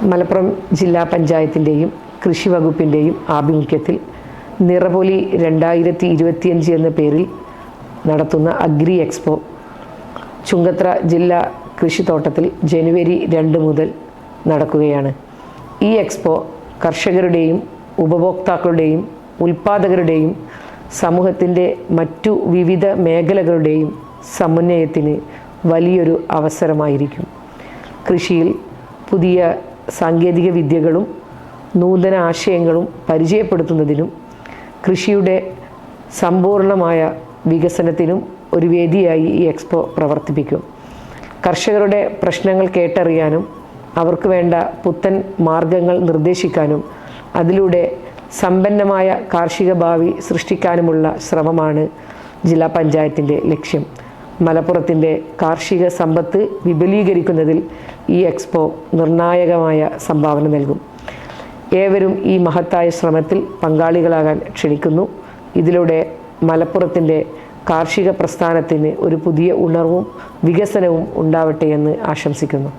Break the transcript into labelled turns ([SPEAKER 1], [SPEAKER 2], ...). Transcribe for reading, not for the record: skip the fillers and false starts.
[SPEAKER 1] മലപ്പുറം ജില്ലാ പഞ്ചായത്തിൻ്റെയും കൃഷി വകുപ്പിൻ്റെയും ആഭിമുഖ്യത്തിൽ നിറപൊലി 2025 എന്ന പേരിൽ നടത്തുന്ന അഗ്രി എക്സ്പോ ചുങ്കത്ര ജില്ലാ കൃഷിത്തോട്ടത്തിൽ ജനുവരി 2 മുതൽ നടക്കുകയാണ്. ഈ എക്സ്പോ കർഷകരുടെയും ഉപഭോക്താക്കളുടെയും ഉൽപ്പാദകരുടെയും സമൂഹത്തിൻ്റെ മറ്റു വിവിധ മേഖലകളുടെയും സമന്വയത്തിന് വലിയൊരു അവസരമായിരിക്കും. കൃഷിയിൽ പുതിയ സാങ്കേതിക വിദ്യകളും നൂതന ആശയങ്ങളും പരിചയപ്പെടുത്തുന്നതിനും കൃഷിയുടെ സമ്പൂർണമായ വികസനത്തിനും ഒരു വേദിയായി ഈ എക്സ്പോ പ്രവർത്തിപ്പിക്കും. കർഷകരുടെ പ്രശ്നങ്ങൾ കേട്ടറിയാനും അവർക്ക് വേണ്ട പുത്തൻ മാർഗങ്ങൾ നിർദ്ദേശിക്കാനും അതിലൂടെ സമ്പന്നമായ കാർഷിക ഭാവി സൃഷ്ടിക്കാനുമുള്ള ശ്രമമാണ് ജില്ലാ പഞ്ചായത്തിൻ്റെ ലക്ഷ്യം. മലപ്പുറത്തിൻ്റെ കാർഷിക സമ്പത്ത് വിപുലീകരിക്കുന്നതിൽ ഈ എക്സ്പോ നിർണായകമായ സംഭാവന നൽകും. ഏവരും ഈ മഹത്തായ ശ്രമത്തിൽ പങ്കാളികളാകാൻ ക്ഷണിക്കുന്നു. ഇതിലൂടെ മലപ്പുറത്തിൻ്റെ കാർഷിക പ്രസ്ഥാനത്തിന് ഒരു പുതിയ ഉണർവും വികസനവും ഉണ്ടാവട്ടെ എന്ന് ആശംസിക്കുന്നു.